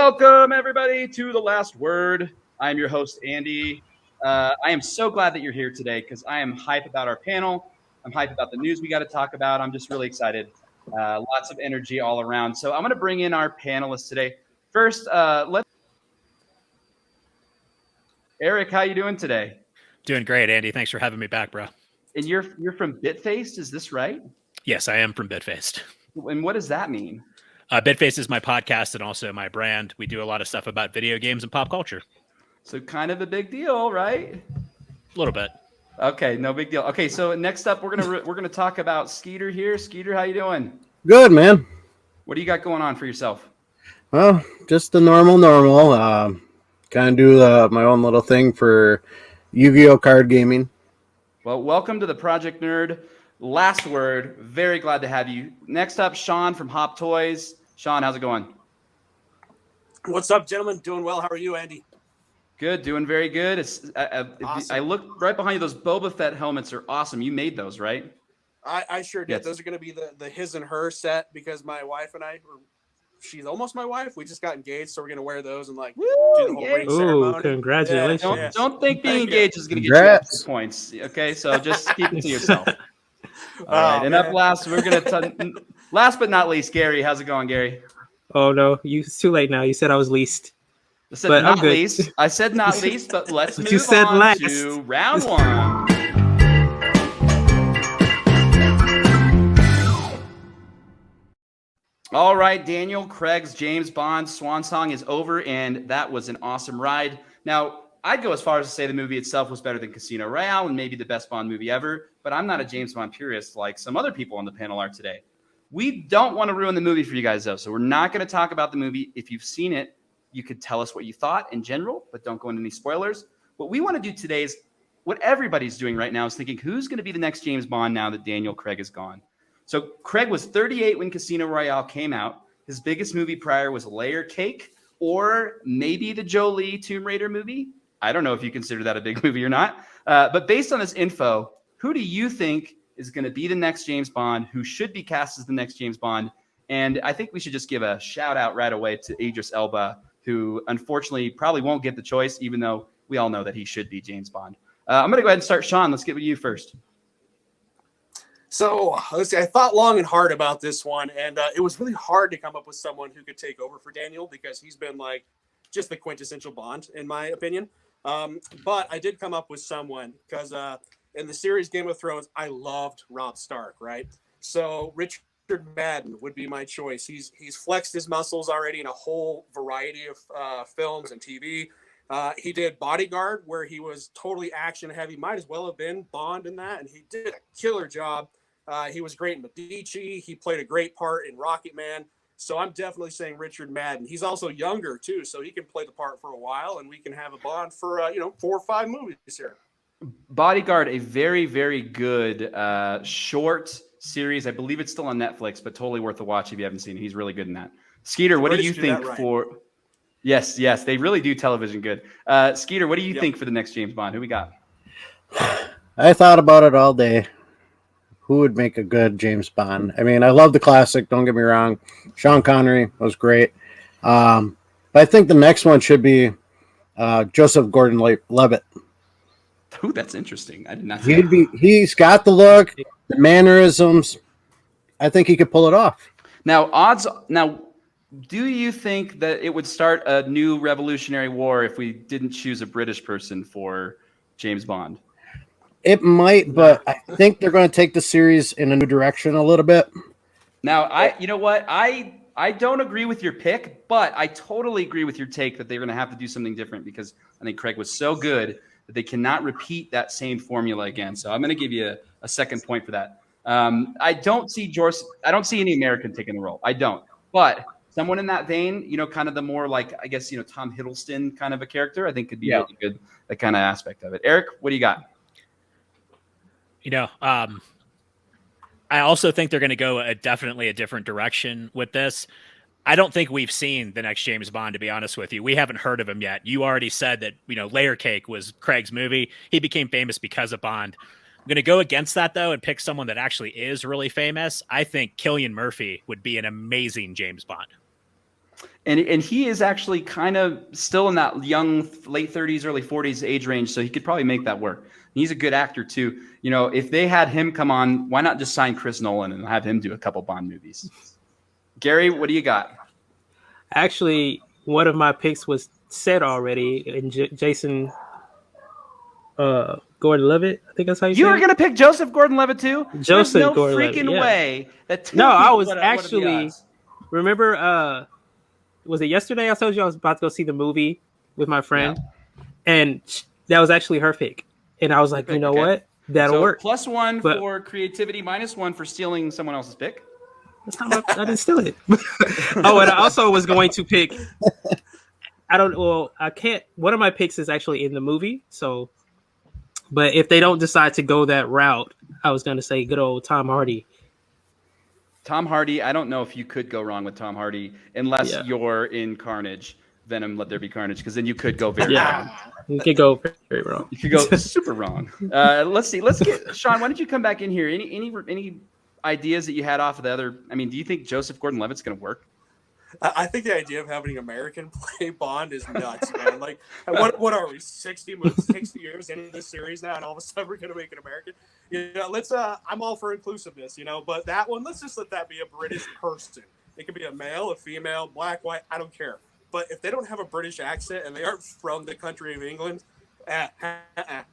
Welcome, everybody, to The Last Word. I'm your host, Andy. I am so glad that you're here today because I am hype about our panel. I'm hype about the news we got to talk about. I'm just really excited. Lots of energy all around. So I'm going to bring in our panelists today. First, Eric, how you doing today? Doing great, Andy. Thanks for having me back, bro. And you're from Bitfaced, is this right? Yes, I am from Bitfaced. And what does that mean? Bitfaced is my podcast and also my brand. We do a lot of stuff about video games and pop culture. So kind of a big deal, right? A little bit. Okay, no big deal. Okay, so next up, we're gonna talk about Skeeter here. Skeeter, how you doing? Good, man. What do you got going on for yourself? Well, just the normal. Kind of do my own little thing for Yu-Gi-Oh card gaming. Well, welcome to the Project Nerd. Last Word. Very glad to have you. Next up, Sean from Hop Toys. Sean, how's it going? What's up, gentlemen? Doing well. How are you, Andy? Good, doing very good. Awesome. I look right behind you. Those Boba Fett helmets are awesome. You made those, right? I sure did. Yes. Those are going to be the his and her set because my wife and I, she's almost my wife. We just got engaged, so we're going to wear those and do the whole ring ceremony. Ooh, congratulations. Yes. Don't think being Thank engaged you. is going to get you extra points. Okay, so just keep it to yourself. All right, and up last, last but not least, Gary. How's it going, Gary? Oh no, it's too late now. You said I was least. I said But I'm not good. least. I said not least, but let's But move you said on last. to round one. All right, Daniel Craig's James Bond swan song is over, and that was an awesome ride. Now, I'd go as far as to say the movie itself was better than Casino Royale and maybe the best Bond movie ever, but I'm not a James Bond purist like some other people on the panel are today. We don't want to ruin the movie for you guys, though, so we're not going to talk about the movie. If you've seen it, you could tell us what you thought in general, but don't go into any spoilers. What we want to do today is what everybody's doing right now is thinking, who's going to be the next James Bond now that Daniel Craig is gone? So Craig was 38 when Casino Royale came out. His biggest movie prior was Layer Cake or maybe the Jolie Tomb Raider movie. I don't know if you consider that a big movie or not. But based on this info, who do you think is going to be the next James Bond? Who should be cast as the next James Bond? And I think we should just give a shout out right away to Idris Elba, who unfortunately probably won't get the choice, even though we all know that he should be James Bond. I'm going to go ahead and start. Sean, let's get with you first. So let's see. I thought long and hard about this one, and it was really hard to come up with someone who could take over for Daniel because he's been like just the quintessential Bond, in my opinion. But I did come up with someone because in the series Game of Thrones, I loved Robb Stark, right? So Richard Madden would be my choice. He's flexed his muscles already in a whole variety of films and TV. He did Bodyguard, where he was totally action heavy. Might as well have been Bond in that, and he did a killer job. He was great in Medici. He played a great part in Rocket Man. So I'm definitely saying Richard Madden. He's also younger too, so he can play the part for a while, and we can have a Bond for 4 or 5 movies here. Bodyguard, a very, very good short series. I believe it's still on Netflix, but totally worth a watch if you haven't seen it. He's really good in that. Skeeter, what do you think for? Yes, they really do television good. Skeeter, what do you think for the next James Bond? Who we got? I thought about it all day. Who would make a good James Bond? I mean, I love the classic. Don't get me wrong. Sean Connery was great. But I think the next one should be Joseph Gordon-Levitt. Ooh, that's interesting. I did not see that. He's got the look, the mannerisms. I think he could pull it off. Now, do you think that it would start a new revolutionary war if we didn't choose a British person for James Bond? It might, but I think they're going to take the series in a new direction a little bit. Now, you know what? I don't agree with your pick, but I totally agree with your take that they're going to have to do something different because I think Craig was so good that they cannot repeat that same formula again. So I'm going to give you a second point for that. I don't see any American taking the role. I don't. But someone in that vein, kind of the more like, I guess, Tom Hiddleston kind of a character, I think could be really good, that kind of aspect of it. Eric, what do you got? I also think they're going to go definitely a different direction with this. I don't think we've seen the next James Bond, to be honest with you. We haven't heard of him yet. You already said that, Layer Cake was Craig's movie. He became famous because of Bond. I'm going to go against that, though, and pick someone that actually is really famous. I think Cillian Murphy would be an amazing James Bond. And he is actually kind of still in that young late 30s, early 40s age range, so he could probably make that work. He's a good actor too. You know, if they had him come on, why not just sign Chris Nolan and have him do a couple Bond movies? Gary, what do you got? Actually, one of my picks was said already, and Jason Gordon-Levitt. I think that's how you say You were it. going to pick Joseph Gordon-Levitt too? There's Joseph no Gordon-Levitt, freaking yeah. way that 10 No, I people was what are the actually odds? remember. Was it yesterday? I told you I was about to go see the movie with my friend, and that was actually her pick. And I was like, pick, you know okay. what? That'll So work. +1 But- for creativity, -1 for stealing someone else's pick. That's not I didn't steal it. Oh, and I also was going to pick. I can't. One of my picks is actually in the movie. So, but if they don't decide to go that route, I was going to say good old Tom Hardy. Tom Hardy, I don't know if you could go wrong with Tom Hardy unless you're in Carnage, Venom, Let There Be Carnage, because then you could go very wrong. You could go very wrong. You could go super wrong. Let's see. Let's get Sean. Why don't you come back in here? Any ideas that you had off of the other? I mean, do you think Joseph Gordon-Levitt's going to work? I think the idea of having an American play Bond is nuts, man. Like, what are we, 60 years into this series now, and all of a sudden we're going to make an American? You know, let's. I'm all for inclusiveness, you know, but that one, let's just let that be a British person. It could be a male, a female, black, white, I don't care. But if they don't have a British accent and they aren't from the country of England,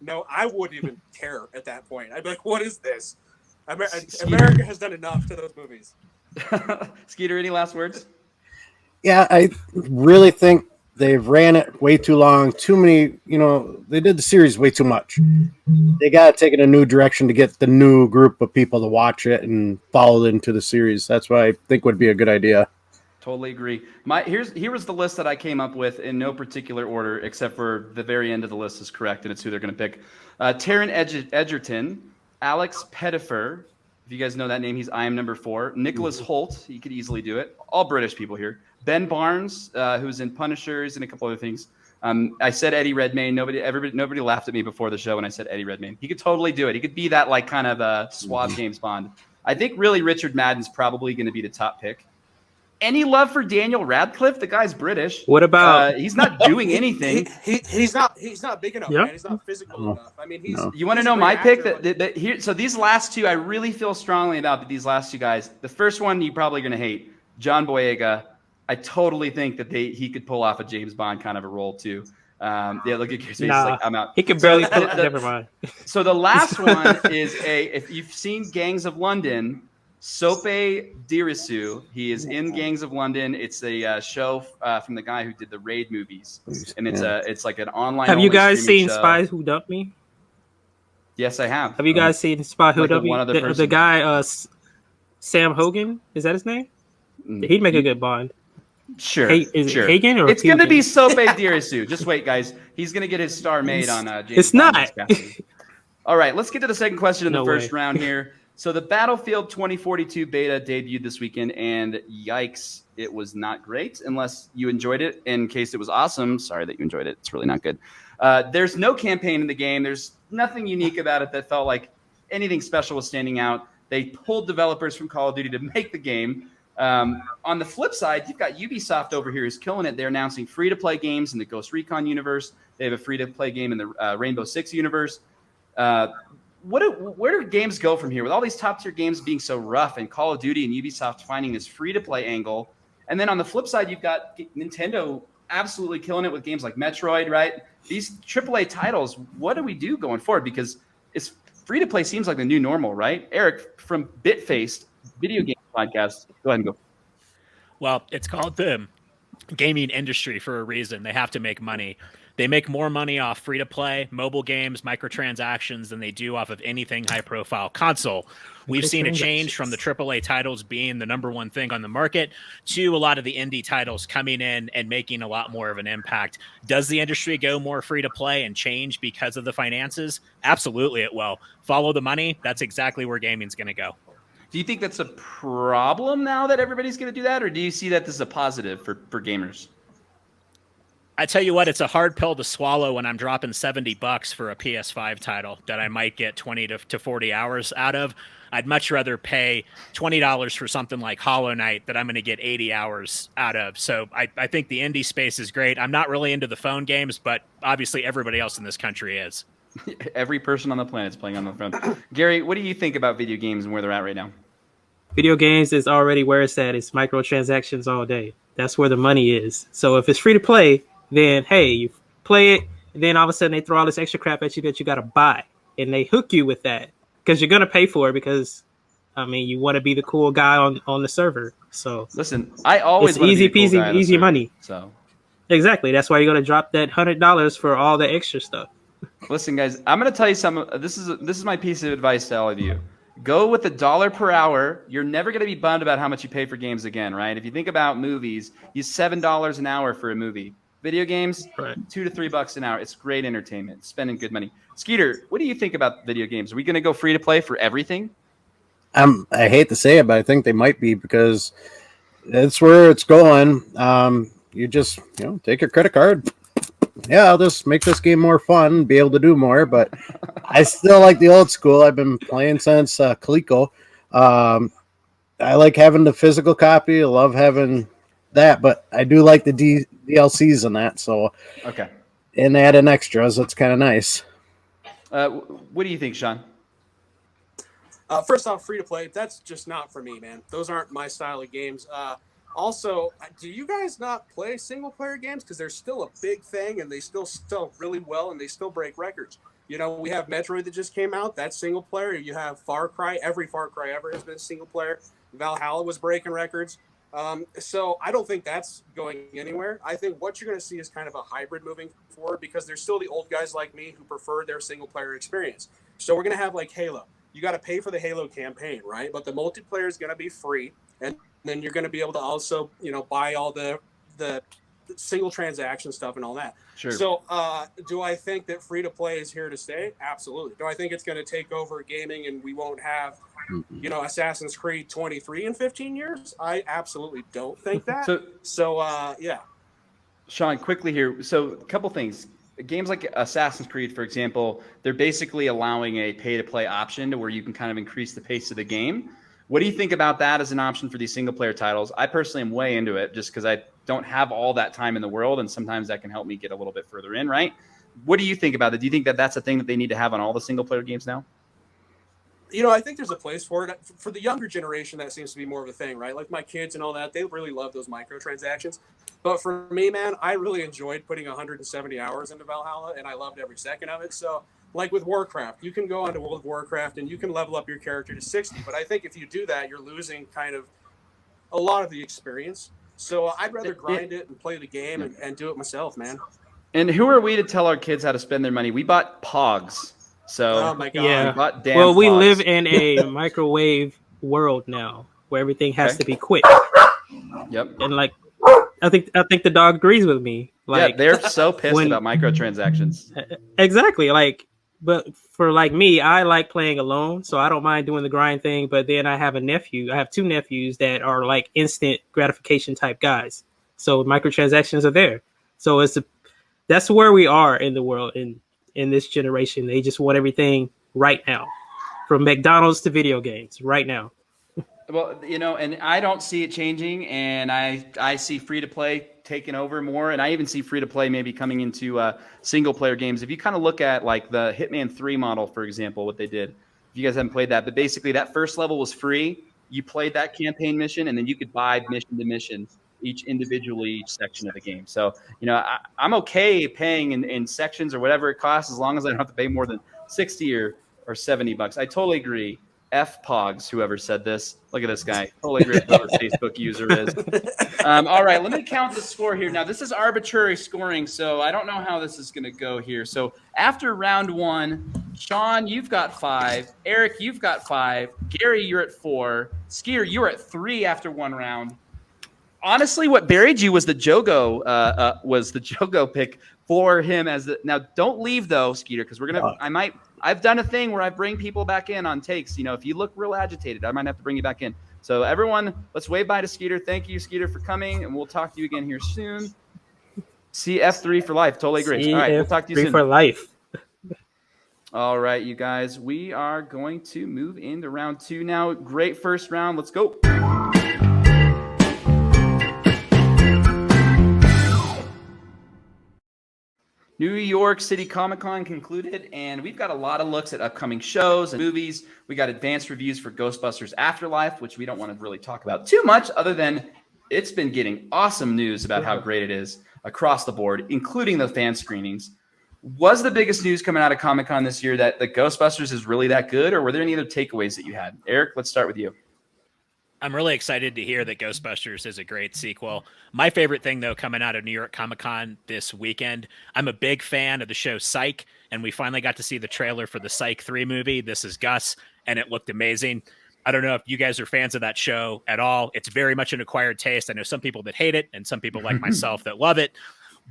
no, I wouldn't even care at that point. I'd be like, what is this? America has done enough to those movies. Skeeter, any last words? Yeah, I really think they've ran it way too long. Too many, they did the series way too much. They got to take it a new direction to get the new group of people to watch it and follow it into the series. That's what I think would be a good idea. Totally agree. Here was the list that I came up with in no particular order, except for the very end of the list is correct, and it's who they're going to pick. Taron Egerton, Alex Pettifer. If you guys know that name, he's I Am Number 4. Nicholas Hoult, he could easily do it. All British people here. Ben Barnes, who's in Punishers and a couple other things. I said Eddie Redmayne. Nobody laughed at me before the show when I said Eddie Redmayne. He could totally do it. He could be that like kind of suave James Bond. I think really Richard Madden's probably going to be the top pick. Any love for Daniel Radcliffe? The guy's British. What about? He's not doing anything. He's not big enough, man. He's not physical enough. I mean, You want to know my pick? Here, so these last two, I really feel strongly about these last two guys. The first one you're probably going to hate, John Boyega. I totally think that he could pull off a James Bond kind of a role too. Look at your face. Like, I'm out. He could barely pull it. Never mind. So the last one is if you've seen Gangs of London, Sope Dirisu. He is in Gangs of London. It's a show from the guy who did the Raid movies, and it's like an online. Have you guys seen show. Spies Who Dumped Me? Yes, I have. Have you guys seen Spy Who Like Dumped one other Me? person. The guy, Sam Hogan, is that his name? He'd make a good Bond. Sure. Is it sure. Hagen or it's going to Hagen? be Sope Dirisu. Just wait, guys. He's going to get his star made on James It's Bond not. this past week. All right, let's get to the second question in the No first way. round here. So the Battlefield 2042 beta debuted this weekend, and yikes, it was not great unless you enjoyed it. In case it was awesome, sorry that you enjoyed it. It's really not good. There's no campaign in the game. There's nothing unique about it that felt like anything special was standing out. They pulled developers from Call of Duty to make the game. On the flip side, you've got Ubisoft over here who's killing it. They're announcing free-to-play games in the Ghost Recon universe. They have a free-to-play game in the Rainbow Six universe. Where do games go from here? With all these top-tier games being so rough and Call of Duty and Ubisoft finding this free-to-play angle. And then on the flip side, you've got Nintendo absolutely killing it with games like Metroid, right? These AAA titles, what do we do going forward? Because it's free-to-play seems like the new normal, right? Eric, from Bitfaced Video Game Podcast, go ahead and go. Well, it's called the gaming industry for a reason. They have to make money. They make more money off free-to-play, mobile games, microtransactions than they do off of anything high-profile console. We've seen a change from the AAA titles being the number one thing on the market to a lot of the indie titles coming in and making a lot more of an impact. Does the industry go more free-to-play and change because of the finances? Absolutely it will. Follow the money. That's exactly where gaming's going to go. Do you think that's a problem now that everybody's going to do that, or do you see that as a positive for gamers? I tell you what, it's a hard pill to swallow when I'm dropping $70 for a PS5 title that I might get 20 to 40 hours out of. I'd much rather pay $20 for something like Hollow Knight that I'm going to get 80 hours out of. So I think the indie space is great. I'm not really into the phone games, but obviously everybody else in this country is. Every person on the planet is playing on the phone. Gary, what do you think about video games and where they're at right now? Video games is already where it's at. It's microtransactions all day. That's where the money is. So if it's free to play, then hey, you play it, and then all of a sudden they throw all this extra crap at you that you got to buy, and they hook you with that because you're gonna pay for it because, I mean, you want to be the cool guy on the server. So listen, I always it's wanna easy be the cool guy peasy, on the easy server, money. So Exactly. That's why you're gonna drop that $100 for all the extra stuff. listen, guys, I'm gonna tell you something. This is my piece of advice to all of you. Go with $1 per hour. You're never gonna be bummed about how much you pay for games again, right? If you think about movies, use $7 an hour for a movie. Video games, Right. $2 to $3 an hour. It's great entertainment. Spending good money. Skeeter, what do you think about video games? Are we gonna go free to play for everything? I hate to say it, but I think they might be because it's where it's going. You just take your credit card. Yeah, I'll just make this game more fun, be able to do more. But I still like the old school. I've been playing since Coleco. I like having the physical copy. I love having that, but I do like the DLCs and that. So Okay. and add in extras. That's kind of nice. What do you think, Sean? First off, free to play, that's just not for me, man. Those aren't my style of games. Also, do you guys not play single player games? Because they're still a big thing and they still sell really well and they still break records. You know, we have Metroid that just came out. That's single player. You have Far Cry. Every Far Cry ever has been single player. Valhalla was breaking records. So I don't think that's going anywhere. I think what you're going to see is kind of a hybrid moving forward because there's still the old guys like me who prefer their single player experience. So we're going to have like Halo. You got to pay for the Halo campaign, right? But the multiplayer is going to be free. And then you're going to be able to also, buy all the single transaction stuff and all that. Sure. So do I think that free to play is here to stay? Absolutely. Do I think it's going to take over gaming and we won't have, Assassin's Creed 23 in 15 years? I absolutely don't think that. So yeah. Sean, quickly here. So a couple things. Games like Assassin's Creed, for example, they're basically allowing a pay-to-play option to where you can kind of increase the pace of the game. What do you think about that as an option for these single-player titles? I personally am way into it just because I don't have all that time in the world, and sometimes that can help me get a little bit further in, right? What do you think about it? Do you think that that's a thing that they need to have on all the single-player games now? I think there's a place for it. For the younger generation, that seems to be more of a thing, right? Like my kids and all that, they really love those microtransactions. But for me, man, I really enjoyed putting 170 hours into Valhalla, and I loved every second of it. So, like with Warcraft, you can go onto World of Warcraft and you can level up your character to 60. But I think if you do that, you're losing kind of a lot of the experience. So I'd rather grind it and play the game and do it myself, man. And who are we to tell our kids how to spend their money? We bought Pogs. So Oh my God. Yeah. we bought damn Well, we Pogs. live in a microwave world now where everything has to be quick. Yep. And like, I think the dog agrees with me. Like, yeah, they're so pissed when- about microtransactions. exactly. Like, but for like me, I like playing alone, so I don't mind doing the grind thing. But then I have a nephew. I have two nephews that are like instant gratification type guys. So microtransactions are there. So that's where we are in the world in this generation. They just want everything right now, from McDonald's to video games right now. Well, and I don't see it changing, and I see free-to-play taking over more, and I even see free-to-play maybe coming into single-player games. If you kind of look at, like, the Hitman 3 model, for example, what they did, if you guys haven't played that, but basically that first level was free. You played that campaign mission, and then you could buy mission to mission each section of the game. So, I'm okay paying in sections or whatever it costs as long as I don't have to pay more than 60 or $70. I totally agree. F Pogs, whoever said this. Look at this guy. Totally agree with whoever Facebook user is. All right, let me count the score here. Now, this is arbitrary scoring, so I don't know how this is going to go here. So after round one, Sean, you've got 5. Eric, you've got 5. Gary, you're at 4. Skeeter, you're at 3 after one round. Honestly, what buried you was the Jogo pick for him as the. Now, don't leave though, Skeeter, because we're gonna. I've done a thing where I bring people back in on takes. If you look real agitated, I might have to bring you back in. So everyone, let's wave bye to Skeeter. Thank you, Skeeter, for coming, and we'll talk to you again here soon. CF3 for life. Totally agree. All right, we'll talk to you CF3 soon. for life. All right, you guys, we are going to move into round 2 now. Great first round. Let's go. New York City Comic Con concluded, and we've got a lot of looks at upcoming shows and movies. We got advanced reviews for Ghostbusters Afterlife, which we don't want to really talk about too much, other than it's been getting awesome news about how great it is across the board, including the fan screenings. Was the biggest news coming out of Comic Con this year that the Ghostbusters is really that good, or were there any other takeaways that you had? Eric, let's start with you. I'm really excited to hear that Ghostbusters is a great sequel. My favorite thing, though, coming out of New York Comic Con this weekend, I'm a big fan of the show Psych, and we finally got to see the trailer for the Psych 3 movie, This Is Gus, and it looked amazing. I don't know if you guys are fans of that show at all. It's very much an acquired taste. I know some people that hate it and some people like myself that love it,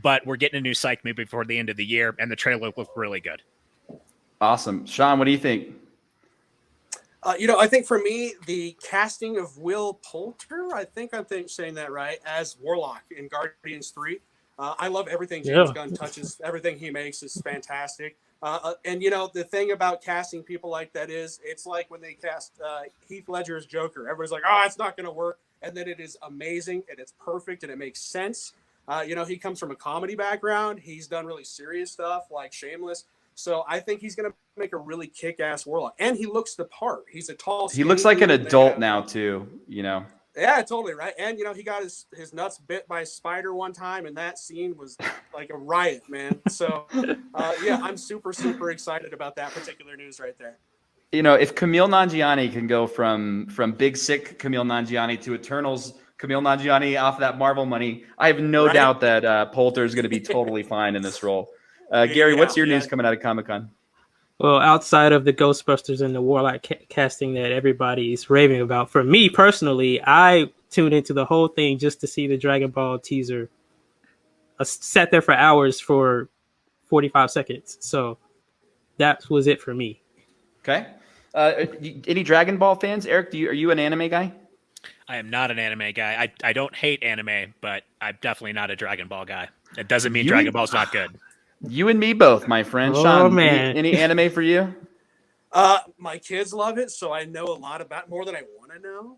but we're getting a new Psych movie before the end of the year, and the trailer looked really good. Awesome. Sean, what do you think? I think for me, the casting of Will Poulter, I think I'm saying that right, as Warlock in Guardians 3. I love everything James Gunn touches. Everything he makes is fantastic. And the thing about casting people like that is it's like when they cast Heath Ledger as Joker. Everybody's like, oh, it's not going to work. And then it is amazing and it's perfect and it makes sense. He comes from a comedy background. He's done really serious stuff like Shameless. So I think he's going to make a really kick-ass Warlock. And he looks the part. He's a tall, he looks like an adult now too, Yeah, totally, right? And, he got his nuts bit by a spider one time, and that scene was like a riot, man. So, I'm super, super excited about that particular news right there. If Kumail Nanjiani can go from big sick Kumail Nanjiani to Eternals Kumail Nanjiani off that Marvel money, I have no doubt that Poulter is going to be totally fine in this role. Gary, what's your news coming out of Comic-Con? Well, outside of the Ghostbusters and the Warlock casting that everybody's raving about, for me personally, I tuned into the whole thing just to see the Dragon Ball teaser. I sat there for hours for 45 seconds. So that was it for me. Okay. Any Dragon Ball fans? Eric, are you an anime guy? I am not an anime guy. I don't hate anime, but I'm definitely not a Dragon Ball guy. It doesn't mean Dragon Ball's not good. You and me both, my friend. Oh, Sean, man. Any anime for you? My kids love it, so I know a lot about more than I want to know.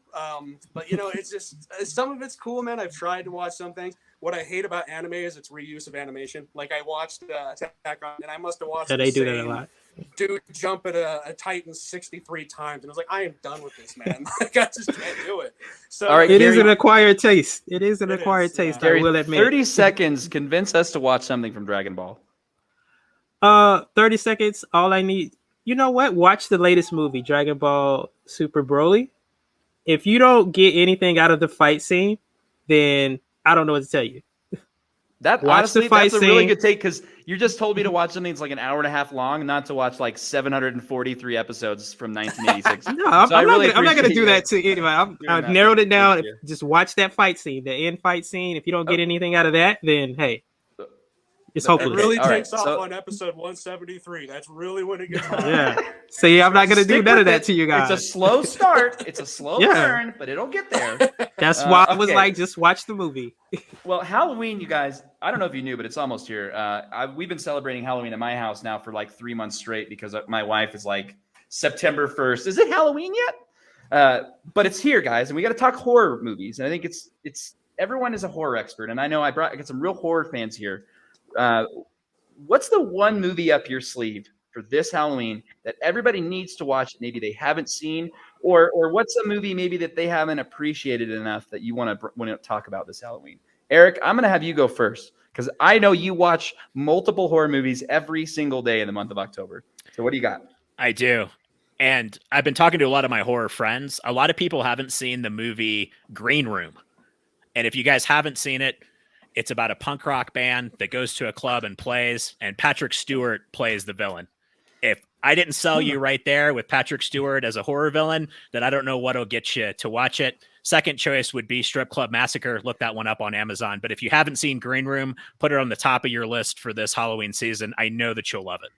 But it's just some of it's cool, man. I've tried to watch some things. What I hate about anime is its reuse of animation. Like I watched Attack on, and I must have watched. Yeah, they do that a lot. Dude jump at a Titan 63 times, and I was like, I am done with this, man. Like I just can't do it. So all right, it Gary, is an acquired taste. It is an acquired taste. Gary, I will admit. 30 seconds. Convince us to watch something from Dragon Ball. 30 seconds. All I need. You know what? Watch the latest movie, Dragon Ball Super Broly. If you don't get anything out of the fight scene, then I don't know what to tell you. That's a really good take because you just told me to watch something that's like an hour and a half long, not to watch like 743 episodes from 1986. No, I'm not going to do that to anybody. I've narrowed it down. Just watch that fight scene, the end fight scene. If you don't get anything out of that, then hey, it's hopeless. It really takes off on episode 173. That's really when it gets hard. Yeah. See, I'm not going to do none of that to you guys. It's a slow start. It's a slow burn, but it'll get there. That's why I was like, just watch the movie. Well, Halloween, you guys, I don't know if you knew, but it's almost here. We've been celebrating Halloween at my house now for like 3 months straight because my wife is like, September 1st. Is it Halloween yet? But it's here, guys, and we got to talk horror movies. And I think it's everyone is a horror expert, and I know I got some real horror fans here. What's the one movie up your sleeve for this Halloween that everybody needs to watch that maybe they haven't seen, or what's a movie maybe that they haven't appreciated enough that you want to talk about this Halloween? Eric, I'm going to have you go first because I know you watch multiple horror movies every single day in the month of October. So what do you got? I do. And I've been talking to a lot of my horror friends. A lot of people haven't seen the movie Green Room. And if you guys haven't seen it, it's about a punk rock band that goes to a club and plays, and Patrick Stewart plays the villain. If I didn't sell you right there with Patrick Stewart as a horror villain, then I don't know what'll get you to watch it. Second choice would be Strip Club Massacre. Look that one up on Amazon. But if you haven't seen Green Room, put it on the top of your list for this Halloween season. I know that you'll love it.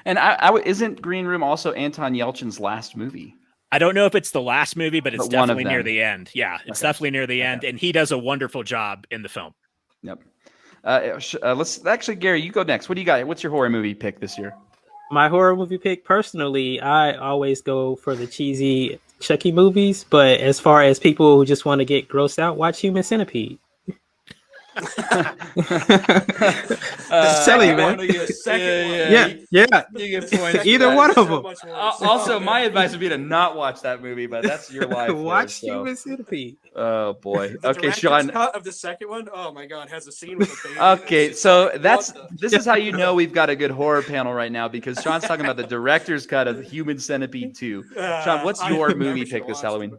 And isn't Green Room also Anton Yelchin's last movie? I don't know if it's the last movie, but it's definitely near the end. Yeah, it's Okay. definitely near the end. And he does a wonderful job in the film. Yep. Let's actually, Gary, you go next. What do you got? What's your horror movie pick this year? My horror movie pick, personally, I always go for the cheesy Chucky movies. But as far as people who just want to get grossed out, watch Human Centipede. Silly, man. Yeah. You get points. Either one of them. Also, my advice would be to not watch that movie, but that's your life. Watch there, so. Human Centipede. Oh boy. The Okay, director's Sean. cut of the second one. Oh my god, has a scene with a baby. Okay, so this is how you know we've got a good horror panel right now, because Sean's talking about the director's cut of Human Centipede 2. Sean, what's your movie pick this Halloween?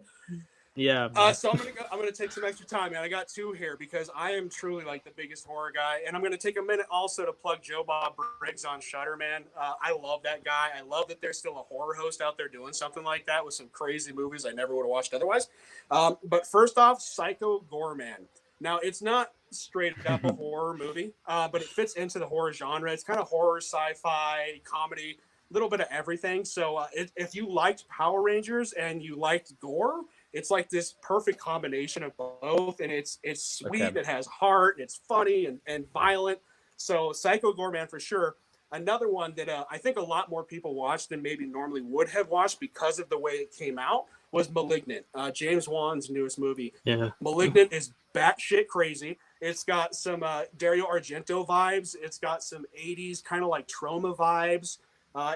Yeah. So I'm gonna take some extra time, man. I got two here because I am truly like the biggest horror guy, and I'm gonna take a minute also to plug Joe Bob Briggs on Shudder, man. I love that guy. I love that there's still a horror host out there doing something like that with some crazy movies I never would have watched otherwise. But first off, Psycho Goreman. Now, it's not straight up a horror movie, but it fits into the horror genre. It's kind of horror, sci-fi, comedy, a little bit of everything. So if you liked Power Rangers and you liked gore, it's like this perfect combination of both, and it's sweet. Okay. It has heart. It's funny and violent. So Psycho Goreman for sure. Another one that I think a lot more people watched than maybe normally would have watched because of the way it came out was Malignant, James Wan's newest movie. Yeah. Malignant is batshit crazy. It's got some Dario Argento vibes. It's got some 80s kind of like trauma vibes.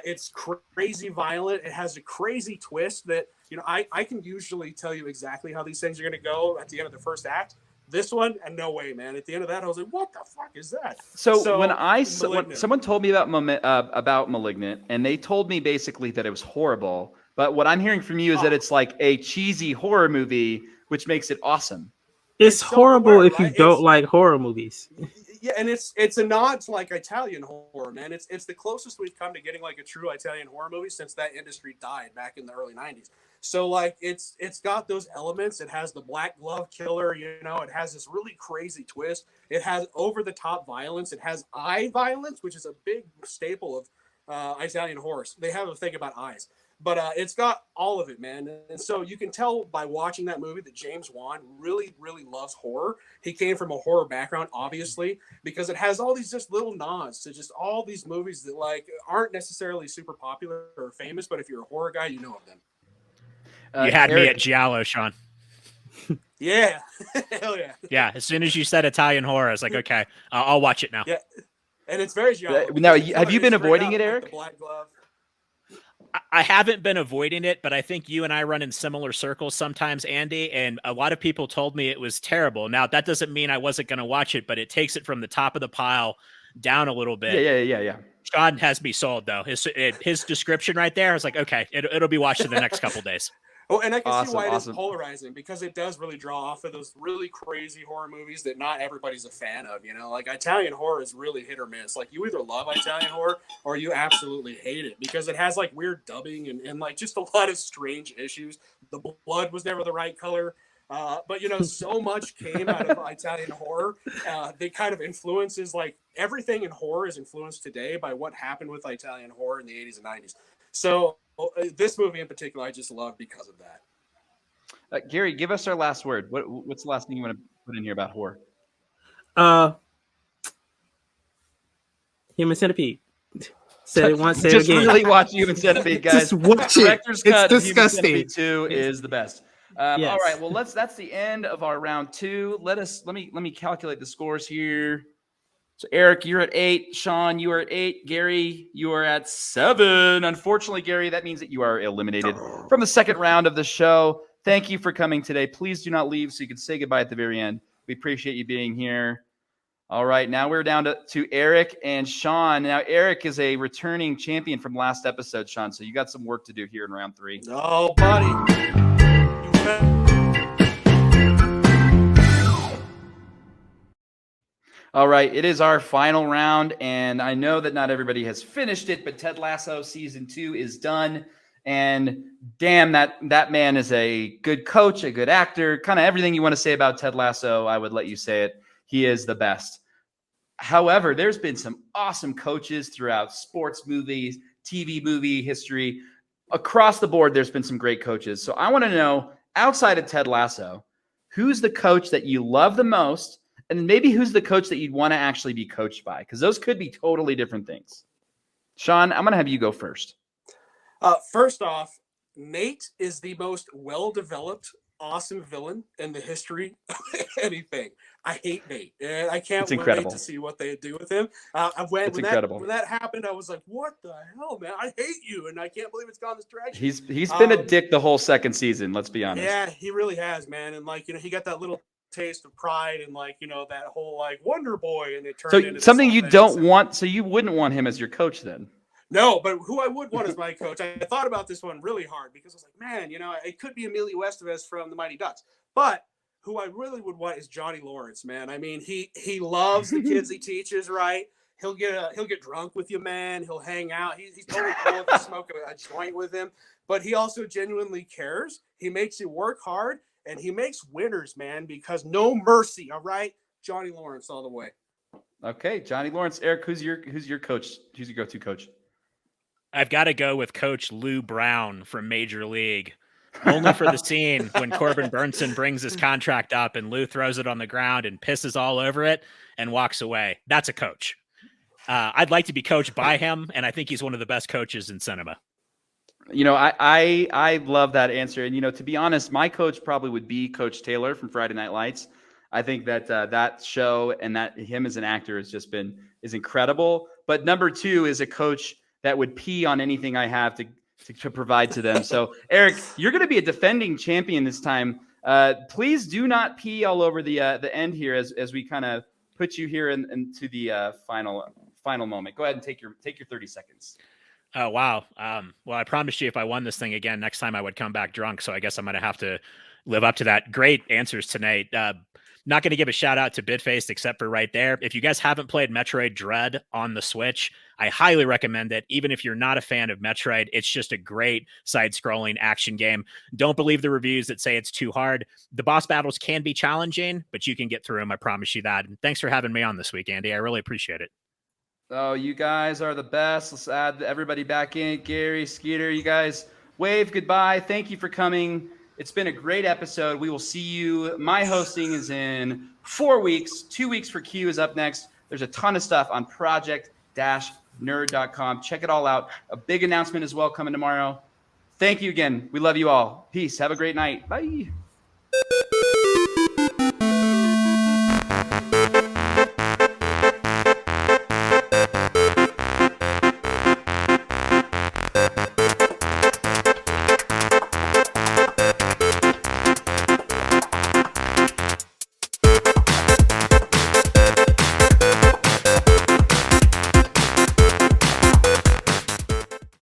It's crazy violent. It has a crazy twist that, I can usually tell you exactly how these things are going to go at the end of the first act. This one, and no way, man. At the end of that, I was like, what the fuck is that? So when someone told me about Malignant, and they told me basically that it was horrible, but what I'm hearing from you is that it's like a cheesy horror movie, which makes it awesome. It's horrible so if you don't like horror movies. Yeah, and it's a nod to like Italian horror, man. It's the closest we've come to getting like a true Italian horror movie since that industry died back in the early 90s. So like it's got those elements. It has the black glove killer, it has this really crazy twist. It has over the top violence. It has eye violence, which is a big staple of Italian horror. They have a thing about eyes. But it's got all of it, man. And so you can tell by watching that movie that James Wan really, really loves horror. He came from a horror background, obviously, because it has all these just little nods to just all these movies that like aren't necessarily super popular or famous, but if you're a horror guy, you know of them. You had Eric. Me at Giallo, Sean. Yeah. Hell yeah. Yeah. As soon as you said Italian horror, I was like, okay, I'll watch it now. Yeah. And it's very Giallo. Now, have you been avoiding it, Eric? The black glove. I haven't been avoiding it, but I think you and I run in similar circles sometimes, Andy, and a lot of people told me it was terrible. Now, that doesn't mean I wasn't going to watch it, but it takes it from the top of the pile down a little bit. Yeah. Sean has me sold, though. His description right there, I was like, okay, it'll be watched in the next couple days. Oh, and I can see why it is polarizing, because it does really draw off of those really crazy horror movies that not everybody's a fan of, Like Italian horror is really hit or miss. Like you either love Italian horror or you absolutely hate it because it has like weird dubbing and like just a lot of strange issues. The blood was never the right color. But so much came out of Italian horror. They kind of influences like everything in horror is influenced today by what happened with Italian horror in the 80s and 90s. So this movie in particular, I just love because of that. Gary, give us our last word. What's the last thing you want to put in here about horror? Human Centipede. Said it once, say just it again. Really watch Human Centipede, guys. Just watch it. Director's cut It's disgusting. Human Centipede 2 is the best. Yes. All right, well that's the end of our round 2. Let me calculate the scores here. So Eric, you're at 8. Sean, you are at 8. Gary, you are at 7. Unfortunately, Gary, that means that you are eliminated from the second round of the show. Thank you for coming today. Please do not leave so you can say goodbye at the very end. We appreciate you being here. All right, now we're down to Eric and Sean. Now, Eric is a returning champion from last episode, Sean, so you got some work to do here in round 3. Oh, buddy. All right, it is our final round, and I know that not everybody has finished it, but Ted Lasso Season 2 is done, and damn, that man is a good coach, a good actor, kind of everything you want to say about Ted Lasso, I would let you say it. He is the best. However, there's been some awesome coaches throughout sports movies, TV movie history. Across the board, there's been some great coaches. So I want to know, outside of Ted Lasso, who's the coach that you love the most And maybe who's the coach that you'd want to actually be coached by? Because those could be totally different things. Sean, I'm going to have you go first. First off, Nate is the most well-developed, awesome villain in the history of anything. I hate Nate, and I can't wait to see what they do with him. When that happened, I was like, "What the hell, man? I hate you," and I can't believe it's gone this direction. He's been a dick the whole second season. Let's be honest. Yeah, he really has, man. And he got that little taste of pride and that whole Wonder Boy, and it turned into something you don't want. So you wouldn't want him as your coach then? No, but who I would want as my coach, I thought about this one really hard because I was like, man, it could be Emilio Estevez from the Mighty Ducks. But who I really would want is Johnny Lawrence, man. I mean, he loves the kids he teaches, right? He'll get drunk with you, man. He'll hang out. He's totally cool if you smoke a joint with him. But he also genuinely cares. He makes you work hard, and he makes winners, man, because no mercy, all right? Johnny Lawrence all the way. Okay, Johnny Lawrence. Eric, who's your coach? Who's your go-to coach? I've got to go with Coach Lou Brown from Major League. Only for the scene when Corbin Burnson brings his contract up and Lou throws it on the ground and pisses all over it and walks away. That's a coach. I'd like to be coached by him, and I think he's one of the best coaches in cinema. I love that answer. And, to be honest, my coach probably would be Coach Taylor from Friday Night Lights. I think that that show and that him as an actor is incredible. But number two is a coach that would pee on anything I have to provide to them. So, Eric, you're going to be a defending champion this time. Please do not pee all over the end here as we kind of put you here into the final moment. Go ahead and take your 30 seconds. Oh, wow. Well, I promised you if I won this thing again, next time I would come back drunk. So I guess I'm going to have to live up to that. Great answers tonight. Not going to give a shout out to Bitfaced except for right there. If you guys haven't played Metroid Dread on the Switch, I highly recommend it. Even if you're not a fan of Metroid, it's just a great side-scrolling action game. Don't believe the reviews that say it's too hard. The boss battles can be challenging, but you can get through them. I promise you that. And thanks for having me on this week, Andy. I really appreciate it. Oh, you guys are the best. Let's add everybody back in. Gary, Skeeter, you guys wave goodbye. Thank you for coming. It's been a great episode. We will see you. My hosting is in 4 weeks. 2 weeks for Q is up next. There's a ton of stuff on project-nerd.com. Check it all out. A big announcement as well coming tomorrow. Thank you again. We love you all. Peace. Have a great night. Bye.